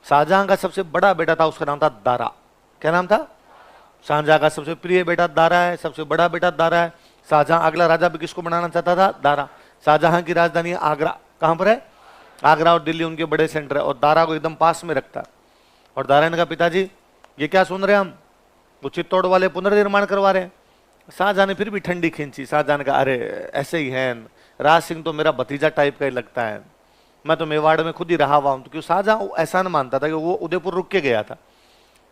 शाहजहां का सबसे बड़ा बेटा था, उसका नाम था दारा। क्या नाम था? शाहजहां का सबसे प्रिय बेटा दारा है, सबसे बड़ा बेटा दारा है। शाहजहां अगला राजा भी किसको बनाना चाहता था? दारा। शाहजहां की राजधानी है आगरा। कहां पर है? आगरा और दिल्ली उनके बड़े सेंटर है, और दारा को एकदम पास में रखता है। और दारा ने कहा, पिताजी ये क्या सुन रहे हैं हम, वो चित्तौड़ वाले पुनर्निर्माण करवा रहे हैं। शाहजहां ने फिर भी ठंडी खींची। शाहजहां ने कहा, अरे ऐसे ही है, राज सिंह तो मेरा भतीजा टाइप का ही लगता है, मैं तो मेवाड़ में खुद ही रहा हुआ हूं। तो क्यों शाहजहां ऐसा न मानता था कि वो उदयपुर रुक के गया था।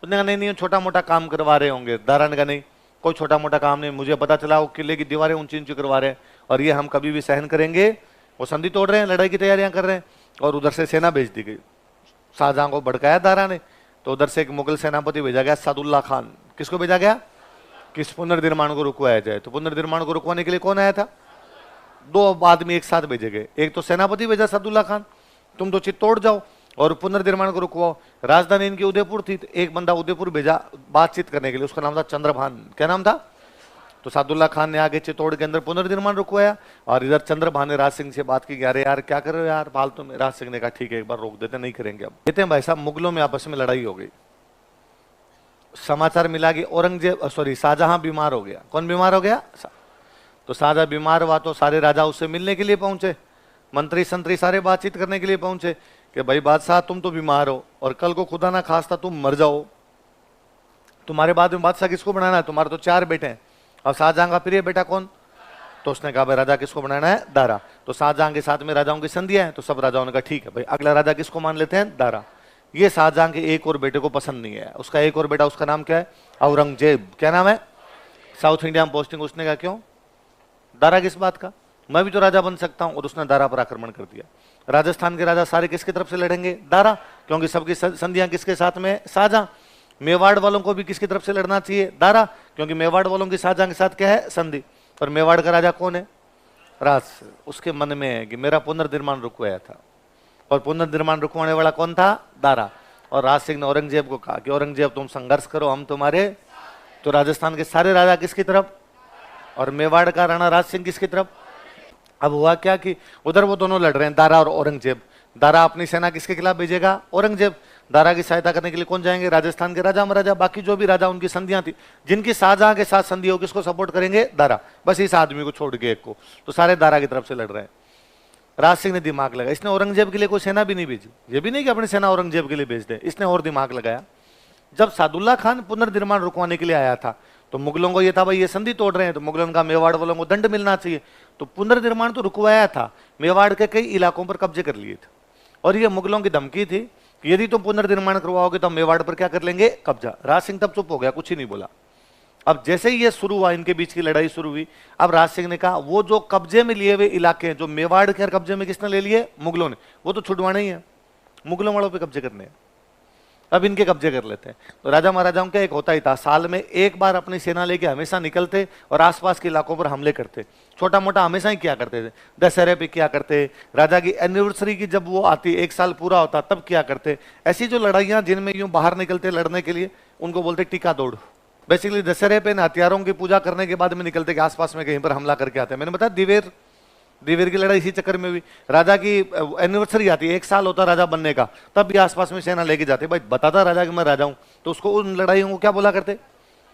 उसने कहा, नहीं नहीं, छोटा मोटा काम करवा रहे होंगे। दारा ने कहा, नहीं कोई छोटा मोटा काम नहीं, मुझे पता चला वो किले की दीवारें ऊंची ऊंची करवा रहे हैं, और ये हम कभी भी सहन करेंगे। वो संधि तोड़ रहे हैं, लड़ाई की तैयारियां कर रहे हैं। और उधर से सेना भेज दी गई। शाहजहां को भड़काया दारा ने, तो उधर से एक मुगल सेनापति भेजा गया, सादुल्ला खान। किसको भेजा गया? किस पुनर्निर्माण को रुकवाया जाए। तो पुनर्निर्माण को रुकवाने के लिए कौन आया था? दो आदमी एक साथ भेजे गए। एक तो सेनापति भेजा सादुल्ला खान, तुम तो चित्तौड़ जाओ और पुनर्निर्माण को रुकवाओ। राजधानी इनकी उदयपुर थी, तो एक बंदा उदयपुर भेजा बातचीत करने के लिए, उसका नाम था चंद्रभान। क्या नाम था? तो सादुल्ला खान ने आगे चित्तौड़ के अंदर पुनर्निर्माण रुकवाया, और इधर चंद्रभान ने राज सिंह से बात की, अरे यार क्या कर रहे हो यार फालतू में। राज सिंह ने कहा, ठीक है एक बार रोक देते, नहीं करेंगे। अब कहते हैं भाई साहब, मुगलों में आपस में लड़ाई हो गई। समाचार मिला कि शाहजहां बीमार हो गया। कौन बीमार हो गया? तो शाहजहां बीमार हुआ तो सारे राजा उससे मिलने के लिए पहुंचे, मंत्री संतरी सारे बातचीत करने के लिए पहुंचे कि भाई बादशाह तुम तो बीमार हो, और कल को खुदा ना खास्ता तुम मर जाओ, तुम्हारे बाद में बादशाह किसको बनाना है? तुम्हारे तो 4 बेटे हैं, और शाहजहां का प्रिय बेटा कौन? तो उसने कहा, भाई राजा किसको बनाना है? दारा। तो शाहजहां के साथ में राजाओं की संधियां हैं, तो सब राजाओं ने कहा ठीक है भाई, अगला राजा किसको मान लेते हैं? दारा। ये शाहजहां के एक और बेटे को पसंद नहीं है। उसका एक और बेटा, उसका नाम क्या है? औरंगजेब। क्या नाम है? साउथ इंडिया में पोस्टिंग। उसने कहा, क्यों दारा किस बात का, मैं भी तो राजा बन सकता हूं। और उसने दारा पर आक्रमण कर दिया। राजस्थान के राजा सारे किसकी तरफ से लड़ेंगे? दारा, क्योंकि सबकी संधियां किसके साथ में? शाहजहां। मेवाड़ वालों को भी किसकी तरफ से लड़ना चाहिए? दारा, क्योंकि मेवाड़ वालों की शाहजहां के साथ क्या है? संधि। और मेवाड़ का राजा कौन है? राज। उसके मन में है कि मेरा पुनर्निर्माण रुकवाया था, और पुनर्निर्माण रुकवाने वाला कौन था? दारा। और राज सिंह ने औरंगजेब को कहा कि औरंगजेब तुम संघर्ष करो, हम तुम्हारे। तो राजस्थान के सारे राजा किसकी तरफ, और मेवाड़ का राणा राज सिंह किसकी तरफ। अब हुआ क्या कि उधर वो दोनों लड़ रहे हैं, दारा और औरंगजेब। दारा अपनी सेना किसके खिलाफ भेजेगा? औरंगजेब। दारा की सहायता करने के लिए कौन जाएंगे? राजस्थान के राजा महाराजा, बाकी जो भी राजा उनकी संधियां थी, जिनकी शाहजहां के साथ संधि हो, किसको सपोर्ट करेंगे? दारा। बस इस आदमी को छोड़ के एक को, तो सारे दारा की तरफ से लड़ रहे हैं। राज सिंह ने दिमाग लगाया, इसने औरंगजेब के लिए कोई सेना भी नहीं भेजी। ये भी नहीं कि अपनी सेना औरंगजेब के लिए भेज दे, इसने और दिमाग लगाया। जब सादुल्ला खान पुनर्निर्माण रुकवाने के लिए आया था, तो मुगलों को यह था भाई ये संधि तोड़ रहे हैं, तो मुगलों का मेवाड़ वालों को दंड मिलना चाहिए। तो पुनर्निर्माण तो रुकवाया था, मेवाड़ के कई इलाकों पर कब्जे कर लिए थे, और ये मुगलों की धमकी थी कि यदि तुम पुनर्निर्माण करवाओगे तो हम मेवाड़ पर क्या कर लेंगे? कब्जा। राज सिंह तब चुप हो गया, कुछ ही नहीं बोला। अब जैसे ही ये शुरू हुआ, इनके बीच की लड़ाई शुरू हुई, अब राज सिंह ने कहा वो जो कब्जे में लिए हुए इलाके हैं, जो मेवाड़ के कब्जे में किसने ले लिए? मुगलों ने। वो तो छुड़वाने ही है, मुगलों वालों पे कब्जे करने हैं, अब इनके कब्जे कर लेते हैं। तो राजा महाराजाओं का एक होता ही था, साल में एक बार अपनी सेना लेके हमेशा निकलते और आसपास के इलाकों पर हमले करते। छोटा मोटा हमेशा ही किया करते थे, दशहरे पे किया करते, राजा की एनिवर्सरी की जब वो आती, 1 साल पूरा होता तब किया करते। ऐसी जो लड़ाइयां जिनमें यूं बाहर निकलते लड़ने के लिए, उनको बोलते टीका दौड़। बेसिकली दशहरे पे हथियारों की पूजा करने के बाद में निकलते कि आसपास में कहीं पर हमला करके आते हैं। मैंने बताया दिवेर की लड़ाई इसी चक्कर में हुई। राजा की एनिवर्सरी आती है, 1 साल होता राजा बनने का, तब भी आसपास में सेना लेके जाते। भाई बताता राजा कि मैं राजा हूं, तो उसको उन लड़ाइयों को क्या बोला करते?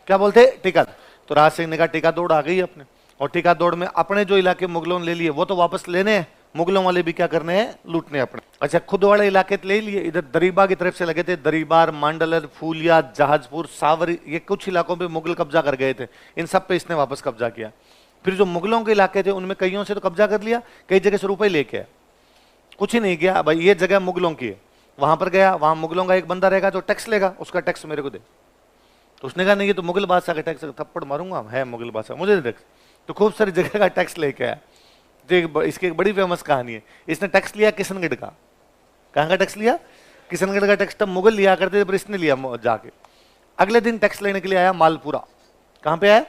क्या बोलते? टीका। तो राज सिंह ने कहा टीका दौड़ आ गई अपने, और टीका दौड़ में अपने जो इलाके मुगलों ने ले लिए वो तो वापस लेने हैं, मुगलों वाले भी क्या करने हैं? लूटने अपने। अच्छा, खुद वाले इलाके ले लिए। इधर दरीबा की तरफ से लगे थे, दरीबार, मांडलर, फूलिया, जहाजपुर, सावरी, ये कुछ इलाकों पे मुगल कब्जा कर गए थे, इन सब पे इसने वापस कब्जा किया। फिर जो मुगलों के इलाके थे उनमें कईयों से तो कब्जा कर लिया, कई जगह से रुपए लेके आया, कुछ ही नहीं किया। भाई ये जगह मुगलों की है, वहां पर गया, वहां मुगलों का एक बंदा रहेगा जो टैक्स लेगा, उसका टैक्स मेरे को दे। तो उसने कहा नहीं ये तो मुगल बादशाह का टैक्स, थप्पड़ मारूंगा, है मुगल बादशाह, मुझे दे टैक्स। तो खूब सारी जगह का टैक्स लेके आया। तो इसकी एक बड़ी फेमस कहानी है, इसने टैक्स लिया किशनगढ़ का। कहां का टैक्स लिया? किशनगढ़ का टैक्स तब मुगल लिया करते थे, पर इसने लिया जाके। अगले दिन टैक्स लेने के लिए आया मालपुरा। कहां पे आया?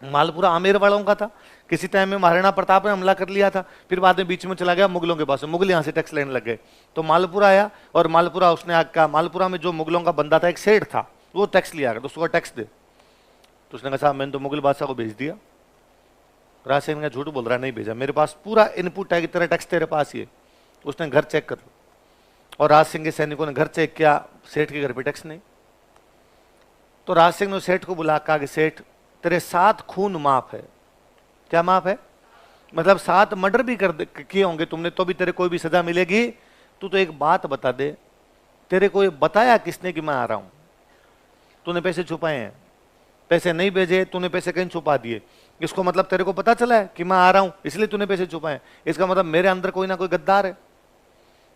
मालपुरा आमेर वालों का था। किसी टाइम में महाराणा प्रताप ने हमला कर लिया था, फिर बाद में बीच में चला गया मुगलों के पास, मुगल यहां से टैक्स लेने लग गए। तो मालपुरा आया, और मालपुरा उसने आका, मालपुरा में जो मुगलों का बंदा था, एक सेठ था, वो टैक्स लिया, तो उसको टैक्स दे। तो उसने कहा साहब मैंने तो मुगल बादशाह को भेज दिया। राज सिंह ने झूठ बोल रहा है, नहीं भेजा, मेरे पास पूरा इनपुट है कि तेरा टैक्स तेरे पास ही है। उसने घर चेक कर लो, और राज सिंह के सैनिकों ने घर चेक किया, सेठ के घर पे टैक्स नहीं। तो राज सिंह ने सेठ को बुला कहा कि सेठ तेरे 7 खून माफ है। क्या माफ है? मतलब 7 मर्डर भी किए होंगे तुमने तो भी तेरे कोई भी सजा मिलेगी। तू तो एक बात बता दे, तेरे को ये बताया किसने कि मैं आ रहा हूं? तूने पैसे छुपाए हैं, पैसे नहीं भेजे, तूने पैसे कहीं छुपा दिए। इसको मतलब तेरे को पता चला है कि मैं आ रहा हूं, इसलिए तूने पैसे छुपाए। इसका मतलब मेरे अंदर कोई ना कोई गद्दार है।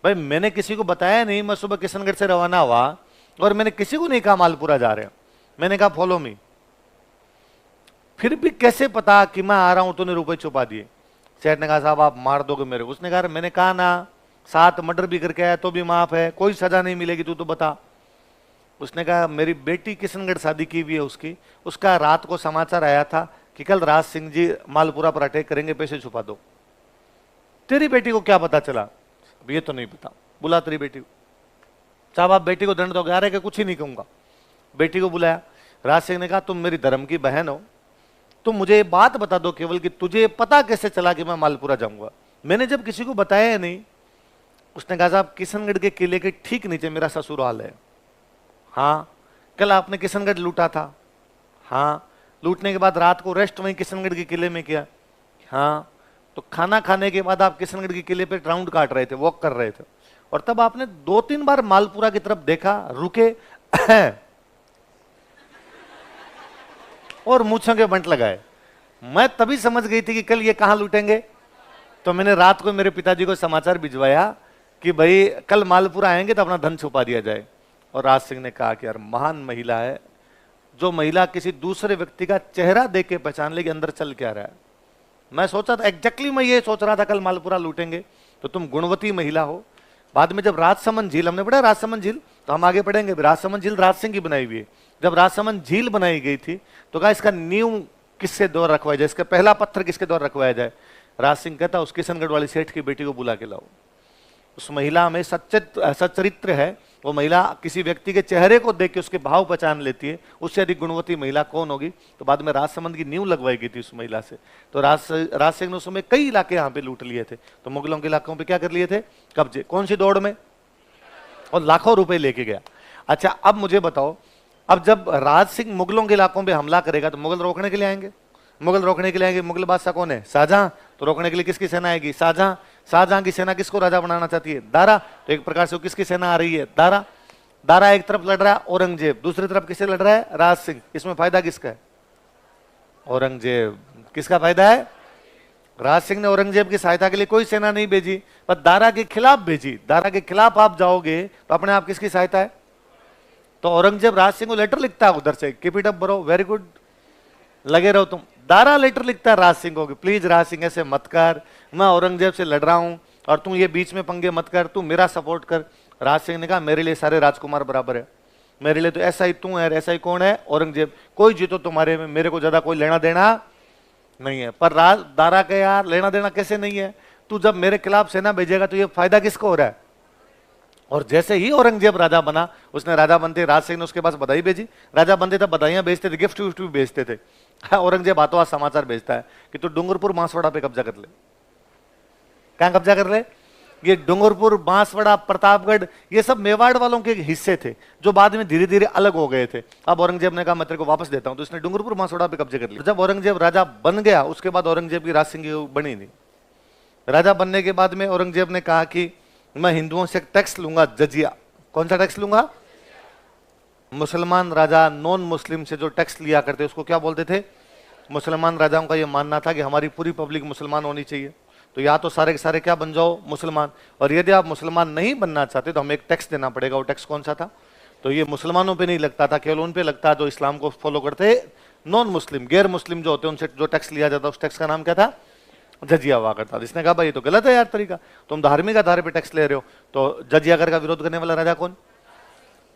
भाई मैंने किसी को बताया नहीं, मैं सुबह किशनगढ़ से रवाना हुआ और मैंने किसी को नहीं कहा मालपुरा जा रहे हैं, मैंने कहा फॉलो मी। फिर भी कैसे पता कि मैं आ रहा हूं? तूने रुपए छुपा दिए। सेठ ने कहा साहब आप मार दोगे मेरे को। उसने कहा मैंने कहा ना 7 मर्डर भी करके आया तो भी माफ है, कोई सजा नहीं मिलेगी, तू तो बता। उसने कहा मेरी बेटी किशनगढ़ शादी की हुई है उसकी, उसका रात को समाचार आया था कि कल राज सिंह जी मालपुरा पर अटैक करेंगे, पैसे छुपा दो। तेरी बेटी को क्या पता चला? अब ये तो नहीं पता। बुला तेरी बेटी को। साहब आप बेटी को दंड दोगे? आ रहे कि कुछ ही नहीं कहूंगा। बेटी को बुलाया। राज सिंह ने कहा तुम मेरी धर्म की बहन हो, तुम मुझे ये बात बता दो केवल कि तुझे पता कैसे चला कि मैं मालपुरा जाऊंगा? मैंने जब किसी को बताया नहीं। उसने कहा साहब किशनगढ़ के किले के ठीक नीचे मेरा ससुराल है। हाँ। कल आपने किशनगढ़ लूटा था? हाँ। लूटने के बाद रात को रेस्ट वहीं किशनगढ़ के किले में किया? हाँ। तो खाना खाने के बाद आप किशनगढ़ के किले पे राउंड काट रहे थे, वॉक कर रहे थे, और तब आपने 2-3 बार मालपुरा की तरफ देखा, रुके और मूंछों के बंट लगाए। मैं तभी समझ गई थी कि कल ये कहां लूटेंगे। तो मैंने रात को मेरे पिताजी को समाचार भिजवाया कि भाई कल मालपुरा आएंगे तो अपना धन छुपा दिया जाए। और राज सिंह ने कहा कि यार महान महिला है, जो महिला किसी दूसरे व्यक्ति का चेहरा देख के पहचान ले कि अंदर चल क्या रहा है। मैं सोचा था एग्जैक्टली, मैं ये सोच रहा था कल मालपुरा लूटेंगे। तो तुम गुणवती महिला हो। बाद में जब राजसमंद झील, हमने पढ़ा राजसमंद झील, तो हम आगे पढ़ेंगे। राजसमंद झील राज सिंह की बनाई हुई है। जब राजसमंद झील बनाई गई थी तो कहा इसका नींव किसके द्वारा रखवाया जाए, इसका पहला पत्थर किसके द्वारा रखवाया जाए? राज सिंह कहता उस किशनगढ़ वाली सेठ की बेटी को बुला के लाओ। उस महिला में सच्चरित्र है। वो महिला किसी व्यक्ति के चेहरे को देख के उसके भाव पहचान लेती है। उससे अधिक गुणवती महिला कौन होगी? तो बाद में राजसमंद की नींव लगवाई गई थी उस महिला से। तो राज सिंह ने उस समय कई इलाके यहाँ पे लूट लिए थे। तो मुगलों के इलाकों पे क्या कर लिए थे? कब्जे। कौन सी दौड़ में? और लाखों रुपए लेके गया। अच्छा अब मुझे बताओ, अब जब राज सिंह मुगलों के इलाकों पे हमला करेगा तो मुगल रोकने के लिए आएंगे। मुगल रोकने के लिए आएंगे। मुगल बादशाह कौन है? शाहजहां। तो रोकने के लिए किसकी सेना आएगी? शाहजहां। शाहजहां की सेना किसको राजा बनाना चाहती है? दारा। तो एक प्रकार से किसकी सेना आ रही है? दारा। दारा एक तरफ लड़ रहा है औरंगजेब, दूसरी तरफ किससे लड़ रहा है? राज सिंह। इसमें फायदा किसका है? औरंगजेब। किसका फायदा है? राज सिंह ने औरंगजेब की सहायता के लिए कोई सेना नहीं भेजी, पर दारा के खिलाफ भेजी। दारा के खिलाफ आप जाओगे तो अपने आप किसकी सहायता है? तो औरंगजेब राज सिंह को लेटर लिखता है उधर से, keep it up bro, very good, लगे रहो तुम। दारा लेटर लिखता है राज सिंह को कि प्लीज राज सिंह ऐसे मत कर, मैं औरंगजेब से लड़ रहा हूं और तू ये बीच में पंगे मत कर, तू मेरा सपोर्ट कर। राज सिंह ने कहा मेरे लिए सारे राजकुमार बराबर है, मेरे लिए तो ऐसा ही तू है, ऐसा ही कौन है? औरंगजेब। कोई जीतो तुम्हारे में, मेरे को ज्यादा कोई लेना देना नहीं है। पर दारा के यार लेना देना कैसे नहीं है? तू जब मेरे खिलाफ सेना भेजेगा तो ये फायदा किसको हो रहा है? और जैसे ही औरंगजेब राजा बना, उसने राजा बनते राज सिंह ने उसके पास बधाई भेजी। राजा बनते तब बधाइयां भेजते थे, गिफ्ट विफ्ट भी भेजते थे। औरंगजेब हाथों हाथ समाचार भेजता है कि तू डूंगरपुर बांसवाड़ा पे कब्जा कर ले। कहां कब्जा कर ले? ये डूंगरपुर, बांसवाड़ा, प्रतापगढ़, ये सब मेवाड़ वालों के हिस्से थे जो बाद में धीरे धीरे अलग हो गए थे। अब औरंगजेब ने कहा मैं तेरे को वापस देता हूं, तो इसने डूंगरपुर, बांसवाड़ा पे कब्जे कर लिया। जब औरंगजेब राजा बन गया उसके बाद औरंगजेब की राज सिंह की बनी नहीं। राजा बनने के बाद में औरंगजेब ने कहा कि मैं हिंदुओं से टैक्स लूंगा, जजिया। कौन सा टैक्स लूंगा? मुसलमान राजा नॉन मुस्लिम से जो टैक्स लिया करते उसको क्या बोलते थे? मुसलमान राजाओं का यह मानना था कि हमारी पूरी पब्लिक मुसलमान होनी चाहिए, तो या तो सारे के सारे क्या बन जाओ? मुसलमान। और यदि आप मुसलमान नहीं बनना चाहते तो हमें एक टैक्स देना पड़ेगा। वो टैक्स कौन सा था? तो ये मुसलमानों पे नहीं लगता था, केवल उन पे लगता जो इस्लाम को फॉलो करते, नॉन मुस्लिम, गैर मुस्लिम जो होते उनसे जो टैक्स लिया जाता उस टैक्स का नाम क्या था? जजिया हुआ करता। इसने कहा भाई ये तो गलत है यार तरीका, तुम धार्मिक आधार पे टैक्स ले रहे हो। तो जजिया कर का विरोध करने वाला राजा कौन?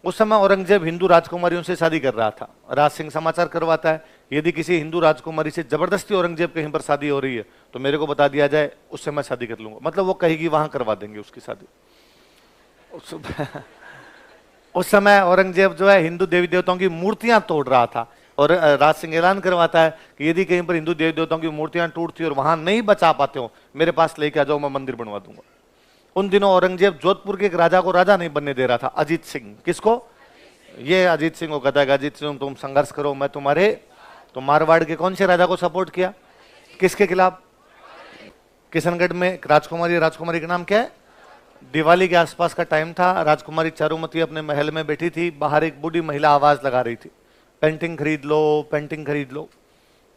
उस समय औरंगजेब हिंदू राजकुमारियों से शादी कर रहा था। राज सिंह समाचार करवाता है यदि किसी हिंदू राजकुमारी से जबरदस्ती औरंगजेब कहीं पर शादी हो रही है तो मेरे को बता दिया जाए, उससे मैं शादी कर लूंगा। मतलब वो कहेगी वहां करवा देंगे उसकी शादी। उस समय औरंगजेब जो है हिंदू देवी देवताओं की मूर्तियां तोड़ रहा था और राज सिंह ऐलान करवाता है कि यदि कहीं पर हिंदू देवी देवताओं की मूर्तियां टूटती और वहां नहीं बचा पाते हो, मेरे पास लेके आ जाओ, मैं मंदिर बनवा दूंगा। उन दिनों औरंगजेब जोधपुर के एक राजा को राजा नहीं बनने दे रहा था, अजीत सिंह। किसको? ये अजीत सिंह को कहता है अजीत सिंह तुम संघर्ष करो, मैं तुम्हारे। तो मारवाड़ के कौन से राजा को सपोर्ट किया? किसके खिलाफ? किशनगढ़ में राजकुमारी का नाम क्या है? दिवाली के आसपास का टाइम था, राजकुमारी चारुमती अपने महल में बैठी थी, बाहर एक बूढ़ी महिला आवाज लगा रही थी, पेंटिंग खरीद लो, पेंटिंग खरीद लो।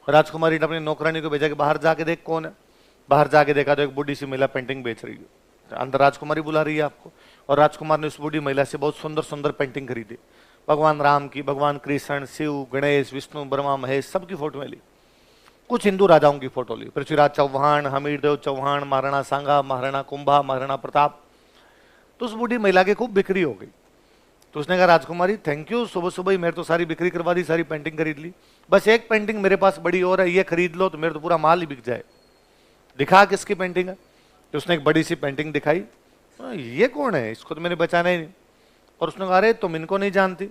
राजकुमारी ने अपनी नौकरानी को भेजा कि बाहर जाके देख कौन है। बाहर जाके देखा तो एक बूढ़ी सी महिला पेंटिंग बेच रही है। अंदर राजकुमारी बुला रही है आपको, और राजकुमार ने उस बूढ़ी महिला से बहुत सुंदर सुंदर पेंटिंग खरीदी, भगवान राम की, भगवान कृष्ण, शिव, गणेश, विष्णु, ब्रह्मा, महेश, सबकी फोटो ली। कुछ हिंदू राजाओं की फोटो ली, पृथ्वीराज चौहान, हमीरदेव चौहान, महाराणा सांगा, महाराणा कुंभा, महाराणा प्रताप। तो उस बूढ़ी महिला की खूब बिक्री हो गई। तो उसने कहा राजकुमारी थैंक यू, सुबह सुबह ही मेरे तो सारी बिक्री करवा दी, सारी पेंटिंग खरीद ली, बस एक पेंटिंग मेरे पास बड़ी और है, ये खरीद लो तो मेरे तो पूरा माल ही बिक जाए। दिखा किसकी पेंटिंग है? तो उसने एक बड़ी सी पेंटिंग दिखाई, ये कौन है, इसको तो मैंने बचाना ही नहीं। और उसने कहा अरे तुम इनको नहीं जानती,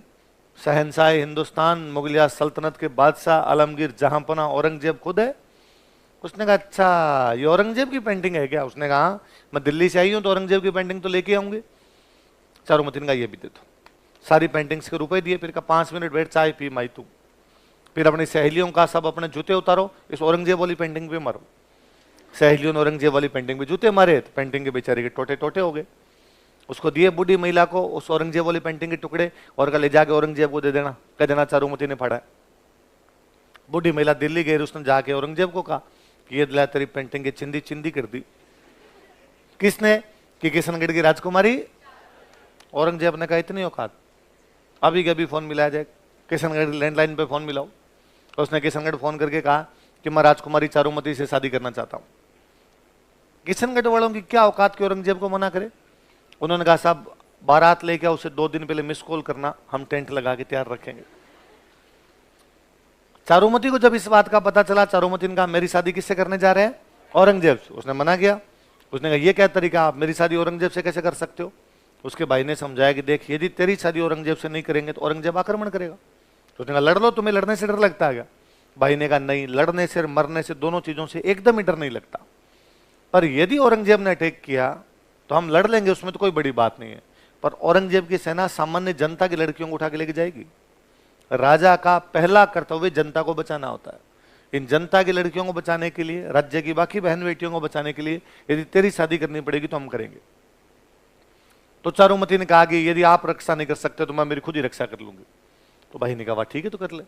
शहंशाह हिंदुस्तान मुगलिया सल्तनत के बादशाह आलमगीर जहांपना औरंगजेब खुद है। उसने कहा अच्छा ये औरंगजेब की पेंटिंग है क्या? उसने कहा मैं दिल्ली से आई हूं तो औरंगजेब की पेंटिंग तो लेके आऊंगी। चारुमती ने कहा ये भी दे दो। सारी पेंटिंग्स के रुपए दिए, फिर कहा 5 मिनट बैठ चाय पी माई तू, फिर अपनी सहेलियों का सब अपने जूते उतारो, इस औरंगजेब वाली पेंटिंग पे मारो। सहेलियों ने औरंगजेब वाली पेंटिंग पे जूते मारे तो पेंटिंग के बेचारे के टोटे टोटे हो गए। उसको दिए बूढ़ी महिला को उस औरंगजेब वाली पेंटिंग के टुकड़े, और कहा ले जाके औरंगजेब को दे देना, कह देना चारुमती ने फाड़ा है। बूढ़ी महिला दिल्ली गई, उसने जाके औरंगजेब को कहा कि ये दिला तेरी पेंटिंग की चिंदी चिंदी कर दी। किसने? कि किशनगढ़ की राजकुमारी। औरंगजेब ने कहा इतनी औकात, अभी कभी फोन मिलाया जाए, किशनगढ़ लैंडलाइन पे फोन मिलाओ। तो उसने किशनगढ़ फोन करके कहा कि मैं राजकुमारी चारुमती से शादी करना चाहता हूं। किशनगढ़ वालों की क्या औकात कि औरंगजेब को मना करे। उन्होंने कहा साहब बारात लेके उसे 2 दिन पहले मिस कॉल करना, हम टेंट लगा के तैयार रखेंगे। चारुमती को जब इस बात का पता चला, चारुमती ने कहा मेरी शादी किससे करने जा रहे हैं? औरंगजेब से। उसने मना किया। उसने कहा ये क्या तरीका, आप मेरी शादी औरंगजेब से कैसे कर सकते हो? उसके भाई ने समझाया कि देख यदि तेरी शादी औरंगजेब से नहीं करेंगे तो औरंगजेब आक्रमण करेगा। तो उसने कहा लड़ लो, तुम्हें लड़ने से डर लगता है क्या? भाई ने कहा नहीं, लड़ने से मरने से दोनों चीजों से एकदम ही डर नहीं लगता, पर यदि औरंगजेब ने अटैक किया तो हम लड़ लेंगे, उसमें तो कोई बड़ी बात नहीं है, पर औरंगजेब की सेना सामान्य जनता की लड़कियों को उठा के लेके जाएगी। राजा का पहला कर्तव्य जनता को बचाना होता है। इन जनता की लड़कियों को बचाने के लिए, राज्य की बाकी बहन बेटियों को बचाने के लिए यदि तेरी शादी करनी पड़ेगी तो हम करेंगे। तो चारुमती ने कहा कि यदि आप रक्षा नहीं कर सकते तो मैं मेरी खुद ही रक्षा कर लूंगी। तो भाई ने कहा ठीक है तो कर ले।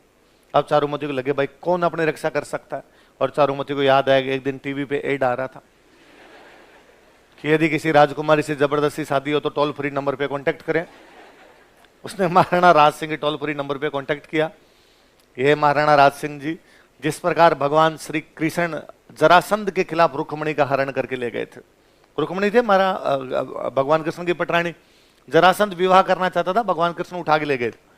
अब चारुमती को लगे भाई कौन अपनी रक्षा कर सकता है, और चारुमती को याद आया कि एक दिन टीवी पे एड आ रहा था कि यदि किसी राजकुमारी से जबरदस्ती शादी हो तो टोल फ्री नंबर पे कांटेक्ट करें। उसने महाराणा राज सिंह के टोल फ्री नंबर पे कांटेक्ट किया। ये महाराणा राज सिंह जी, जिस प्रकार भगवान श्री कृष्ण जरासंध के खिलाफ रुक्मणी का हरण करके ले गए थे। रुक्मणी थे भगवान कृष्ण की पटरानी, जरासंध विवाह करना चाहता था, भगवान कृष्ण उठा के ले गए थे।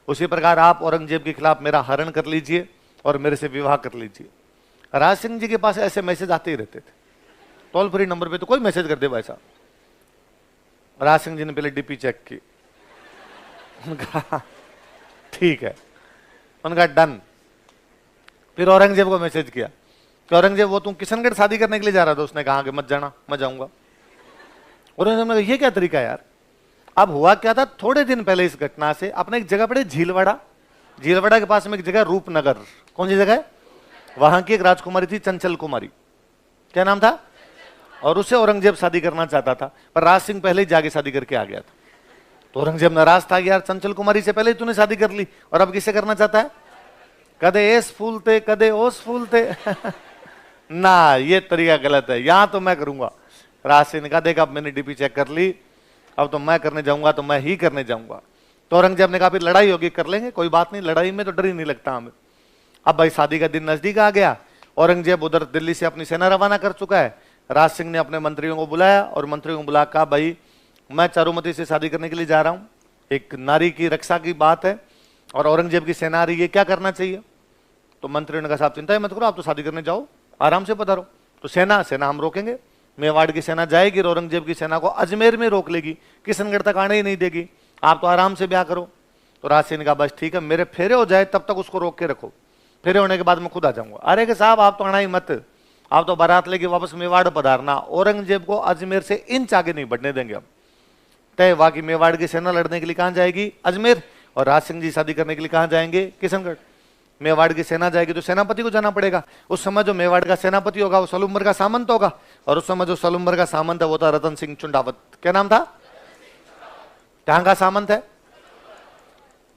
उसी प्रकार आप औरंगजेब के खिलाफ मेरा हरण कर लीजिए और मेरे से विवाह कर लीजिए। राज सिंह जी के पास ऐसे मैसेज आते ही रहते थे, टोल फ्री नंबर पे तो कोई मैसेज कर दे भाई साहब। राज सिंह जी ने पहले डीपी चेक की, उनका ठीक है, उनका डन। फिर औरंगजेब को मैसेज किया कि औरंगजेब वो तुम किशनगढ़ शादी करने के लिए जा रहा था? उसने कहा कि मत जाना, मैं जाऊंगा। औरंगजेब ने कहा ये क्या तरीका यार। अब हुआ क्या था, थोड़े दिन पहले इस घटना से अपने एक जगह पड़े झीलवाड़ा, झीलवाड़ा के पास में एक जगह रूपनगर, कौन सी जगह है, वहां की एक राजकुमारी थी चंचल कुमारी, क्या नाम था, और उससे औरंगजेब शादी करना चाहता था, पर राज सिंह पहले ही जाके शादी करके आ गया था। तो औरंगजेब नाराज था कि यार चंचल कुमारी से पहले ही तूने शादी कर ली और अब किससे करना चाहता है? कदे एस फूलते कदे ओस फूलते ना, ये तरीका गलत है, यहां तो मैं करूंगा। राज सिंह ने कहा देख अब मैंने डीपी चेक कर ली, अब तो मैं करने जाऊंगा तो मैं ही करने जाऊंगा। तो औरंगजेब ने कहा फिर लड़ाई होगी, कर लेंगे, कोई बात नहीं, लड़ाई में तो डर ही नहीं लगता हमें। अब भाई शादी का दिन नजदीक आ गया, औरंगजेब उधर दिल्ली से अपनी सेना रवाना कर चुका है। राज सिंह ने अपने मंत्रियों को बुलाया और मंत्रियों को बुला कहा भाई मैं चारुमती से शादी करने के लिए जा रहा हूं, एक नारी की रक्षा की बात है और औरंगजेब की सेना आ रही है, क्या करना चाहिए? तो मंत्रियों ने कहा साहब चिंता ही मत करो, आप तो शादी करने जाओ, आराम से पधारो। तो सेना हम रोकेंगे, मेवाड़ की सेना जाएगी और औरंगजेब की सेना को अजमेर में रोक लेगी, किशनगढ़ तक आने ही नहीं देगी, आप तो आराम से ब्याह करो। तो राज सिंह ने कहा बस ठीक है, मेरे फेरे हो जाए तब तक उसको रोक के रखो, फेरे होने के बाद मैं खुद आ जाऊंगा। अरे कि साहब आप तो आना ही मत, आप तो बारात लेके वापस मेवाड़ पधारना, औरंगजेब को अजमेर से इंच आगे नहीं बढ़ने देंगे हम। तय हुआ कि मेवाड़ की सेना लड़ने के लिए कहां जाएगी? अजमेर। और राज सिंह जी शादी करने के लिए कहां जाएंगे? किशनगढ़। मेवाड़ की सेना जाएगी तो सेनापति को जाना पड़ेगा। उस समय जो मेवाड़ का सेनापति होगा वो सलूम्बर का सामंत होगा, और उस समय जो सलूम्बर का सामंत है वो था रतन सिंह चुंडावत। क्या नाम था? कहां का सामंत है?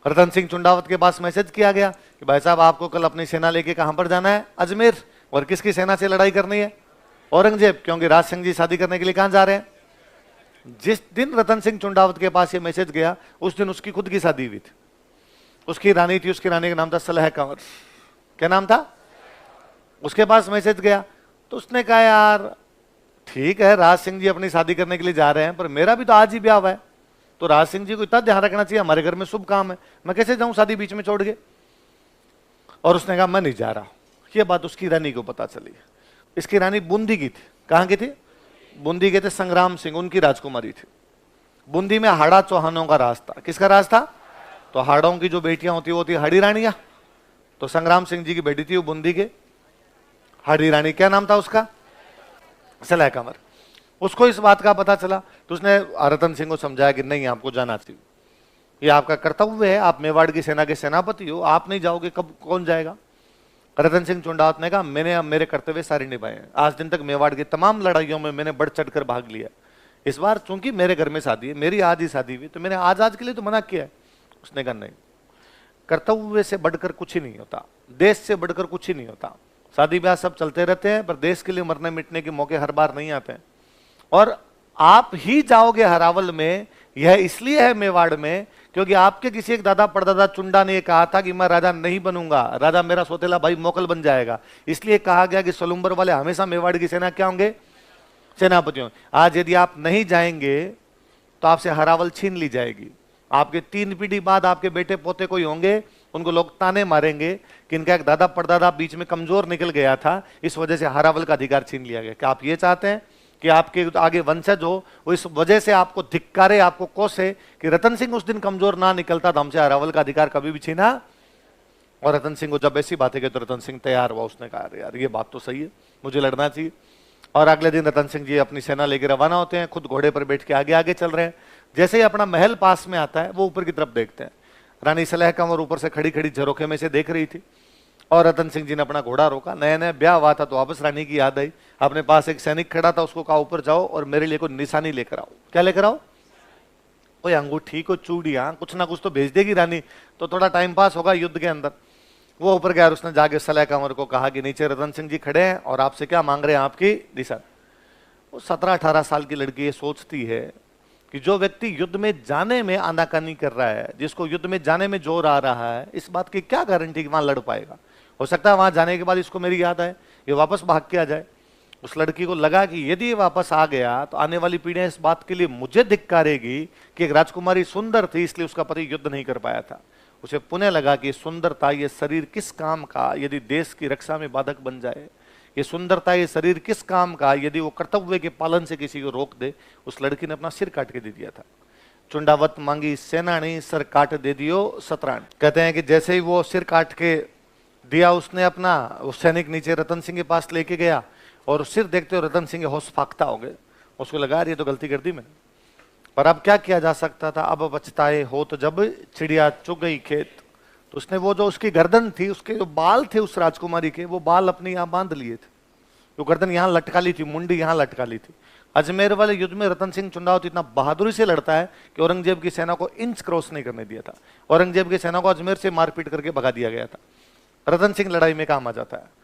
रतन सिंह चुंडावत के पास मैसेज किया गया कि भाई साहब आपको कल अपनी सेना लेके कहां पर जाना है? अजमेर। और किसकी सेना से लड़ाई करनी है? औरंगजेब, क्योंकि राज सिंह जी शादी करने के लिए कहां जा रहे हैं? जिस दिन रतन सिंह चुंडावत के पास ये मैसेज गया उस दिन उसकी खुद की शादी हुई थी। उसकी रानी थी, उसकी रानी का नाम था सलह कंवर। क्या नाम था? उसके पास मैसेज गया तो उसने कहा यार ठीक है राज सिंह जी अपनी शादी करने के लिए जा रहे हैं, पर मेरा भी तो आज ही ब्याह हुआ है, तो राज सिंह जी को इतना ध्यान रखना चाहिए, हमारे घर में शुभ काम है, मैं कैसे जाऊं शादी बीच में छोड़ के। और उसने कहा मैं नहीं जा रहा। ये बात उसकी रानी को पता चली। इसकी रानी बूंदी की थी। कहां की थी? बूंदी के थे संग्राम सिंह, उनकी राजकुमारी थी। बूंदी में हाड़ा चौहानों का राज था। किसका राज था? तो हाड़ों की जो बेटियां होती वो थी हाड़ी रानियां। तो संग्राम सिंह जी की बेटी थी वो बूंदी के हाड़ी रानी। क्या नाम था उसका? सलह कंवर। उसको इस बात का पता चला तो उसने रतन सिंह को समझाया कि नहीं आपको जाना चाहिए, ये आपका कर्तव्य है, आप मेवाड़ की सेना के सेनापति हो, आप नहीं जाओगे कब कौन जाएगा? रतन सिंह चुंडावत ने कहा मैंने अब मेरे कर्तव्य सारे निभाए हैं, आज दिन तक मेवाड़ की तमाम लड़ाइयों में मैंने बढ़ चढ़कर भाग लिया, इस बार चूंकि मेरे घर में शादी है, मेरी आज ही शादी हुई, तो मैंने आज के लिए तो मना किया है। उसने कहा नहीं, कर्तव्य से बढ़कर कुछ ही नहीं होता, देश से बढ़कर कुछ ही नहीं होता। शादी ब्याह सब चलते रहते हैं पर देश के लिए मरने मिटने के मौके हर बार नहीं आते हैं। और आप ही जाओगे हरावल में, यह इसलिए है मेवाड़ में क्योंकि आपके किसी एक दादा परदादा चुंडा ने कहा था कि मैं राजा नहीं बनूंगा, राजा मेरा सोतेला भाई मोकल बन जाएगा। इसलिए कहा गया कि सलूम्बर वाले हमेशा मेवाड़ की सेना क्या होंगे? सेनापति होंगे। आज यदि आप नहीं जाएंगे तो आपसे हरावल छीन ली जाएगी। आपके 3 पीढ़ी बाद आपके बेटे पोते कोई होंगे, उनको लोग ताने मारेंगे कि इनका एक दादा परदादा बीच में कमजोर निकल गया था, इस वजह से हरावल का अधिकार छीन लिया गया। क्या आप ये चाहते हैं कि आपके आगे वंशज हो वो इस वजह से आपको धिक्कारे, आपको कोसे कि रतन सिंह उस दिन कमजोर ना निकलता तो हमसे हरावल का अधिकार कभी भी छीना? और रतन सिंह को जब ऐसी बातें की तो रतन सिंह तैयार हुआ। उसने कहा यार ये बात तो सही है, मुझे लड़ना चाहिए। और अगले दिन रतन सिंह जी अपनी सेना लेकर रवाना होते हैं, खुद घोड़े पर बैठ के आगे आगे चल रहे हैं। जैसे ही अपना महल पास में आता है वो ऊपर की तरफ देखते हैं। रानी सलह कंवर ऊपर से खड़ी खड़ी झरोखे में से देख रही थी और रतन सिंह जी ने अपना घोड़ा रोका। नया नया ब्याह हुआ था तो वापस रानी की याद आई। अपने पास एक सैनिक खड़ा था, उसको कहा ऊपर जाओ और मेरे लिए कोई निशानी लेकर आओ। क्या लेकर आओ? कोई अंगूठी, कोई चूड़ियां, कुछ ना कुछ तो भेज देगी रानी, तो थोड़ा टाइम पास होगा युद्ध के अंदर। वो ऊपर गया, उसने जाके सलह कंवर को कहा कि नीचे रतन सिंह जी खड़े हैं और आपसे क्या मांग रहे हैं, आपकी दिशा। वो 17-18 साल की लड़की ये सोचती है कि जो व्यक्ति युद्ध में जाने में आनाकानी कर रहा है, जिसको युद्ध में जाने में जोर आ रहा है, इस बात की क्या गारंटी कि वहां लड़ पाएगा? हो सकता है वहां जाने के बाद इसको मेरी याद आए, ये वापस भाग के आ जाए। उस लड़की को लगा कि यदि ये वापस आ गया तो आने वाली पीढ़ियां इस बात के लिए मुझे धिक्कारेगी कि एक राजकुमारी सुंदर थी इसलिए उसका पति युद्ध नहीं कर पाया था। उसे पुनः लगा कि सुंदरता, ये शरीर किस काम का यदि देश की रक्षा में बाधक बन जाए, ये सुंदरता, ये शरीर किस काम का यदि वो कर्तव्य के पालन से किसी को रोक दे। उस लड़की ने अपना सिर काट के दे दिया था। चुंडावत मांगी सेनानी, सर काट दे दियो सतरान। कहते हैं कि जैसे ही वो सिर काट के दिया उसने अपना, उस सैनिक नीचे रतन सिंह के पास लेके गया और सिर देखते हो रतन सिंह के होश फाख्ता हो गए। उसको लगा ये तो गलती कर दी मैंने, पर अब क्या किया जा सकता था? अब बचताए हो तो जब चिड़िया चुग गई खेत। तो उसने वो जो उसकी गर्दन थी, उसके जो बाल थे उस राजकुमारी के, वो बाल अपने यहाँ बांध लिए थे। जो गर्दन यहाँ लटका ली थी, मुंडी यहाँ लटका ली थी। अजमेर वाले युद्ध में रतन सिंह चुंडावत इतना बहादुरी से लड़ता है कि औरंगजेब की सेना को इंच क्रॉस नहीं करने दिया था। औरंगजेब की सेना को अजमेर से मारपीट करके भगा दिया गया था। रतन सिंह लड़ाई में काम आ जाता है।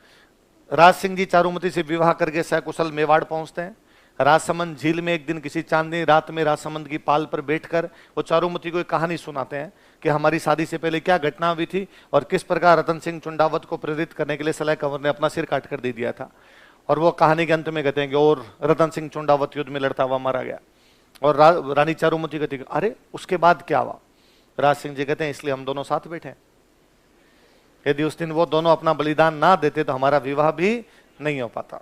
राज सिंह जी चारुमती से विवाह करके सकुशल मेवाड़ पहुंचते हैं। राजसमंद झील में एक दिन किसी चांदनी रात में राजसमंद की पाल पर बैठकर वो चारुमती को एक कहानी सुनाते हैं कि हमारी शादी से पहले क्या घटना हुई थी और किस प्रकार रतन सिंह चुंडावत को प्रेरित करने के लिए सलह कंवर ने अपना सिर काट कर दे दिया था। और वो कहानी के अंत में कहते हैं कि और रतन सिंह चुंडावत युद्ध में लड़ता हुआ मारा गया। और रानी चारुमती कहती अरे उसके बाद क्या हुआ? राज सिंह जी कहते हैं इसलिए हम दोनों साथ बैठे हैं। यदि उस दिन वो दोनों अपना बलिदान ना देते तो हमारा विवाह भी नहीं हो पाता।